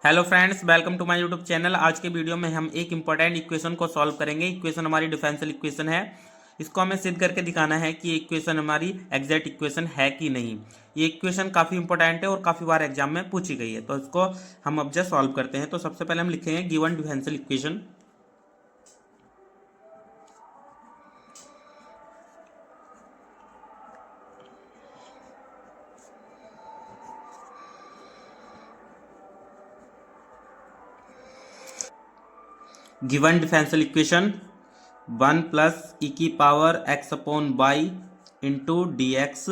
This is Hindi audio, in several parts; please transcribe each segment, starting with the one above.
Hello friends, welcome to my YouTube channel. आज के वीडियो में हम एक इंपॉर्टेंट इक्वेशन को सॉल्व करेंगे। इक्वेशन हमारी डिफरेंशियल इक्वेशन है। इसको हमें सिद्ध करके दिखाना है कि ये इक्वेशन हमारी एग्जैक्ट इक्वेशन है कि नहीं। ये इक्वेशन काफ़ी इंपॉर्टेंट है और काफ़ी बार एग्जाम में पूछी गई है, तो इसको हम अब जस्ट सॉल्व करते हैं। तो सबसे पहले हम लिखेंगे given differential equation. Given differential equation 1 plus E की power x upon Y into D x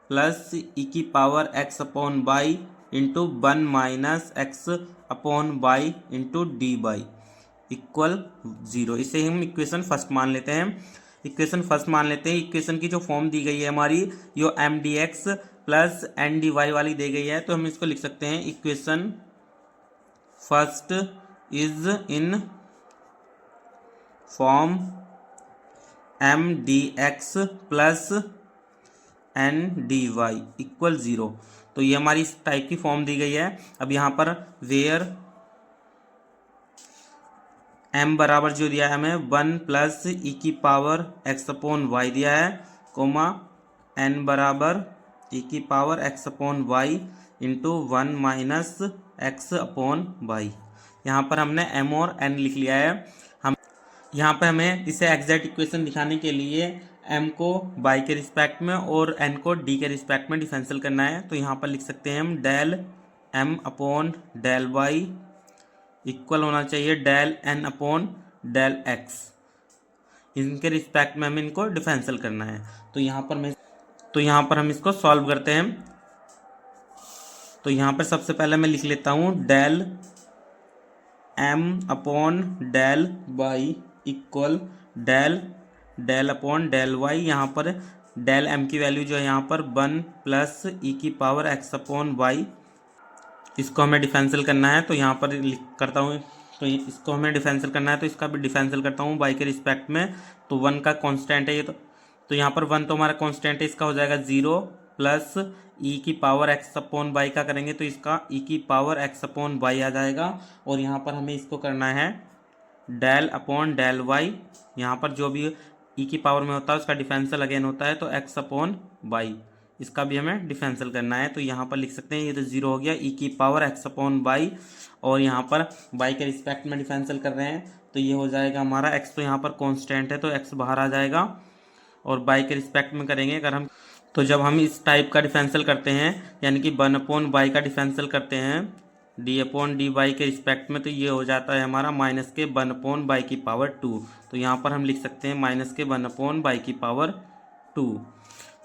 plus E की power x upon Y into 1 minus x upon Y into D Y equal 0। इसे हम इक्वेशन फर्स्ट मान लेते हैं। इक्वेशन की जो फॉर्म दी गई है हमारी, यो M D x plus N D Y वाली दी गई है, तो हम इसको लिख सकते हैं equation first is in form m D x plus N D Y equal 0। तो ये हमारी इस टाइप की फॉर्म दी गई है। अब यहाँ पर वेयर एम बराबर जो दिया है हमें 1 प्लस ई की पावर एक्स अपॉन वाई दिया है, कोमा एन बराबर ई की power x upon Y into 1 minus x upon y. यहाँ पर हमने एम और एन लिख लिया है। हम यहाँ पर हमें इसे एग्जैक्ट इक्वेशन दिखाने के लिए m को y के रिस्पेक्ट में और n को d के रिस्पेक्ट में डिफरेंशियल करना है। तो यहाँ पर लिख सकते हैं हम del m upon del y equal होना चाहिए del n upon del x। इनके रिस्पेक्ट में हमें इनको डिफरेंशियल करना है। तो यहाँ पर हम इसको सॉल्व करते हैं। तो यहाँ पर सबसे पहले मैं लिख लेता हूँ del m upon del y equal del upon del y. यहाँ पर डेल एम की वैल्यू जो है यहाँ पर 1 प्लस ई की पावर एक्स अपॉन वाई, इसको हमें डिफरेंशियल करना है। तो यहाँ पर करता हूँ, तो इसको हमें डिफरेंशियल करना है, तो इसका भी डिफरेंशियल करता हूँ वाई के रिस्पेक्ट में। तो 1 का कांस्टेंट है ये, तो यहाँ पर 1 तो हमारा कांस्टेंट है, इसका हो जाएगा 0 प्लस ई की पावर एक्स अपॉन वाई का करेंगे तो इसका ई की पावर एक्स अपॉन वाई आ जाएगा। और यहाँ पर हमें इसको करना है डेल अपॉन डेल वाई। यहाँ पर जो भी ई की पावर में होता है उसका डिफरेंशियल अगेन होता है, तो एक्स अपॉन वाई, इसका भी हमें डिफरेंशियल करना है। तो यहाँ पर लिख सकते हैं ये तो 0 हो गया, ई की पावर एक्स अपॉन वाई, और यहाँ पर वाई के रिस्पेक्ट में डिफरेंशियल कर रहे हैं, तो ये हो जाएगा हमारा एक्स, तो यहाँ पर कांस्टेंट है तो एक्स बाहर आ जाएगा। और वाई के रिस्पेक्ट में करेंगे अगर हम, तो जब हम इस टाइप का डिफरेंशियल करते हैं यानी कि 1 अपॉन वाई का डिफरेंशियल करते हैं डी अपॉन डी वाई के रिस्पेक्ट में, तो ये हो जाता है हमारा माइनस के 1 अपॉन वाई की पावर 2। तो यहाँ पर हम लिख सकते हैं माइनस के 1 अपॉन वाई की पावर 2।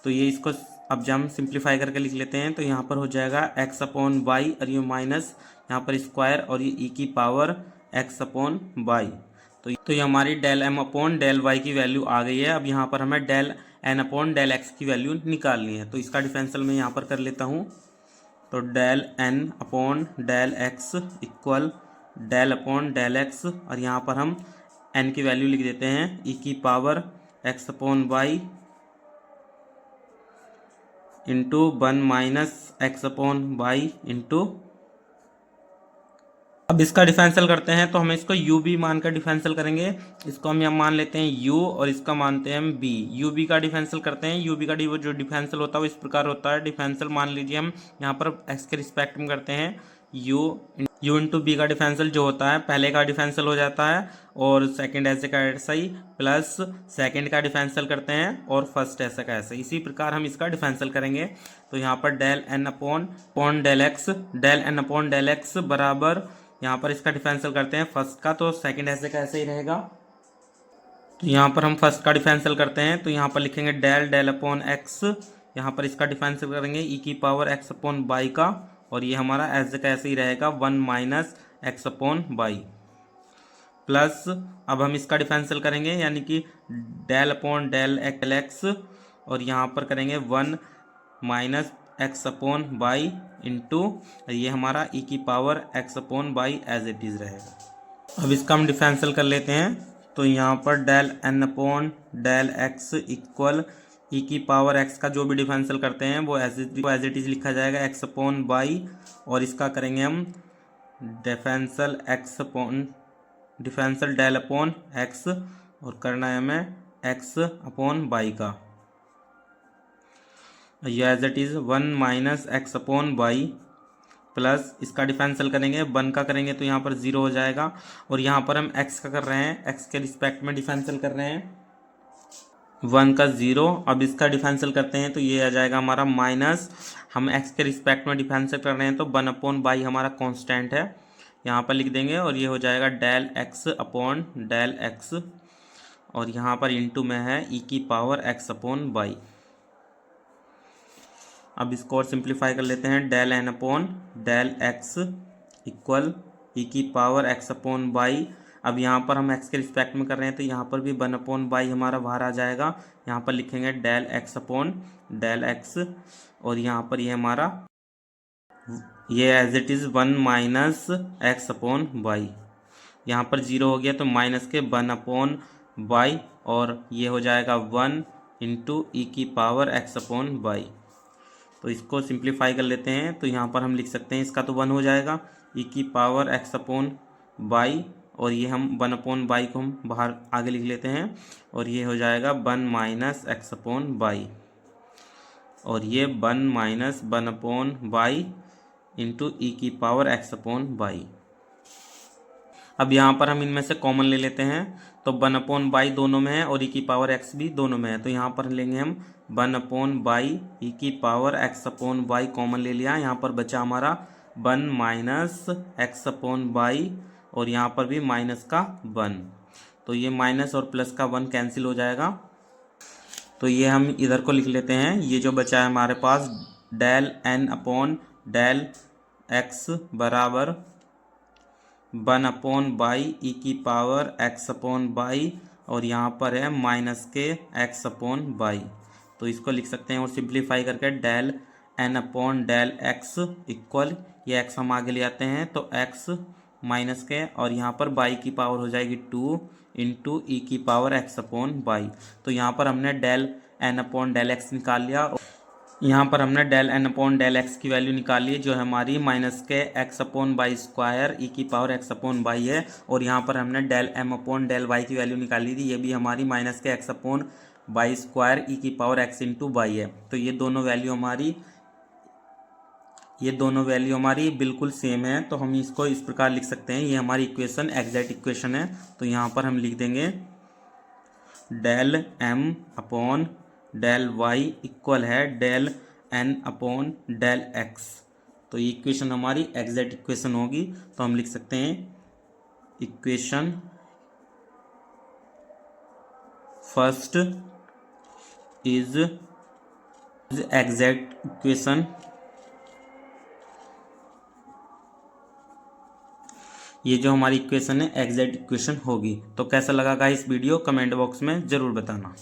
तो ये इसको अब जब हम सिंप्लीफाई करके लिख लेते हैं तो यहाँ पर हो जाएगा एक्स अपॉन वाई और ये माइनस यहाँ पर स्क्वायर और ये ई की पावर एक्स अपॉन वाई। तो ये हमारी del m upon del y की वैल्यू आ गई है। अब यहाँ पर हमें del N upon del x की वैल्यू निकालनी है, तो इसका डिफरेंशियल मैं यहाँ पर कर लेता हूँ। तो del N upon del x equal del upon del x, और यहाँ पर हम एन की वैल्यू लिख देते हैं ई की power x upon Y into 1 minus x upon Y into, अब इसका डिफरेंशियल करते हैं तो हमें इसको u b मानकर डिफरेंशियल करेंगे। इसको हम यहाँ मान लेते हैं u और इसका मानते हैं हम b। u b का डिफरेंशियल करते हैं, u b का जो डिफरेंशियल होता है वो इस प्रकार होता है। डिफरेंशियल मान लीजिए हम यहाँ पर x के रिस्पेक्ट में करते हैं u इंटू बी का डिफरेंशियल जो होता है पहले का डिफरेंशियल हो जाता है और सेकंड ऐसे का ऐसा ही, प्लस सेकंड का डिफरेंशियल करते हैं और फर्स्ट ऐसा का ऐसा। इसी प्रकार हम इसका डिफरेंशियल करेंगे। तो यहाँ पर del N upon del x बराबर, यहाँ पर इसका डिफरेंशियल करते हैं फर्स्ट का, तो सेकंड ऐसे का ऐसे ही रहेगा। तो यहाँ पर हम फर्स्ट का डिफरेंशियल करते हैं, तो यहाँ पर लिखेंगे डेल अपॉन एक्स, यहाँ पर इसका डिफरेंशियल करेंगे ई की पावर एक्स अपॉन वाई का, और ये हमारा ऐसे का ऐसे ही रहेगा 1 minus x upon y, plus अब हम इसका डिफरेंशियल करेंगे यानी कि डेल अपॉन डेल एक्स, और यहाँ पर करेंगे 1 minus x upon Y into, ये हमारा ई की power x upon y as it is रहेगा। अब इसका हम डिफरेंशियल कर लेते हैं। तो यहाँ पर del N upon del x equal E की पावर एक्स का जो भी डिफरेंशियल करते हैं वो एज इट इज़ लिखा जाएगा एक्स अपॉन वाई, और इसका करेंगे हम डिफरेंशियल डेल अपॉन एक्स और करना है हमें एक्स अपॉन वाई का। ये as it is 1 minus x upon y plus इसका डिफरेंशियल करेंगे, 1 का करेंगे तो यहाँ पर 0 हो जाएगा, और यहाँ पर हम x का कर रहे हैं, x के रिस्पेक्ट में डिफरेंशियल कर रहे हैं, 1 का 0। अब इसका डिफरेंशियल करते हैं तो ये आ जाएगा हमारा माइनस, हम x के रिस्पेक्ट में डिफरेंशियल कर रहे हैं तो 1 अपॉन बाई हमारा कांस्टेंट है, यहाँ पर लिख देंगे, और ये हो जाएगा del x upon del x, और यहाँ पर इंटू में है e की पावर x अपॉन बाई। अब इसको और सिंप्लीफाई कर लेते हैं, del n upon del x equal e की पावर x अपॉन बाई। अब यहाँ पर हम x के रिस्पेक्ट में कर रहे हैं तो यहाँ पर भी 1 अपॉन बाई हमारा बाहर आ जाएगा, यहाँ पर लिखेंगे del x upon del x, और यहाँ पर ये हमारा ये as it is 1 minus x upon y, यहाँ पर 0 हो गया तो माइनस के 1 अपॉन बाई, और ये हो जाएगा 1 इंटू ई की पावर x अपॉन बाई। तो इसको सिंप्लीफाई कर लेते हैं तो यहाँ पर हम लिख सकते हैं, इसका तो 1 हो जाएगा, ई की पावर x अपॉन बाई, और ये हम 1 अपॉन बाई को हम बाहर आगे लिख लेते हैं, और ये हो जाएगा 1 माइनस एक्स अपॉन बाई, और ये 1 माइनस 1 अपॉन बाई इंटू ई की पावर x अपॉन बाई। अब यहाँ पर हम इनमें से कॉमन ले लेते हैं, तो 1 अपॉन बाई दोनों में है और ई की पावर x भी दोनों में है, तो यहाँ पर लेंगे हम 1 अपॉन बाई ई की power x upon by common ले लिया, यहाँ पर बचा हमारा 1 माइनस एक्स अपॉन बाई, और यहाँ पर भी माइनस का 1, तो ये माइनस और प्लस का 1 कैंसिल हो जाएगा, तो ये हम इधर को लिख लेते हैं। ये जो बचा है हमारे पास del n upon del x बराबर 1 अपॉन बाई ई की पावर x अपॉन बाई, और यहाँ पर है माइनस के x अपॉन बाई, तो इसको लिख सकते हैं और सिंप्लीफाई करके del n upon del x equal, ये x हम आगे ले आते हैं तो x माइनस के, और यहाँ पर बाई की पावर हो जाएगी 2 इंटू ई की पावर x अपॉन बाई। तो यहाँ पर हमने del n upon del x निकाल लिया, यहाँ पर हमने del n upon del x की वैल्यू निकाल ली जो हमारी माइनस के x upon y square e की पावर x अपॉन बाई है, और यहाँ पर हमने del m upon del y की वैल्यू निकाली थी, ये भी हमारी माइनस के x upon y square e की पावर x इंटू बाई है। तो ये दोनों वैल्यू हमारी बिल्कुल सेम है, तो हम इसको इस प्रकार लिख सकते हैं, ये हमारी इक्वेशन एग्जैक्ट इक्वेशन है। तो यहाँ पर हम लिख देंगे del m upon del y equal है del n upon del x, तो ये इक्वेशन हमारी एग्जैक्ट इक्वेशन होगी। तो हम लिख सकते हैं equation first is exact equation, ये जो हमारी इक्वेशन है एग्जैक्ट इक्वेशन होगी। तो कैसा लगा गाइस वीडियो, कमेंट बॉक्स में ज़रूर बताना।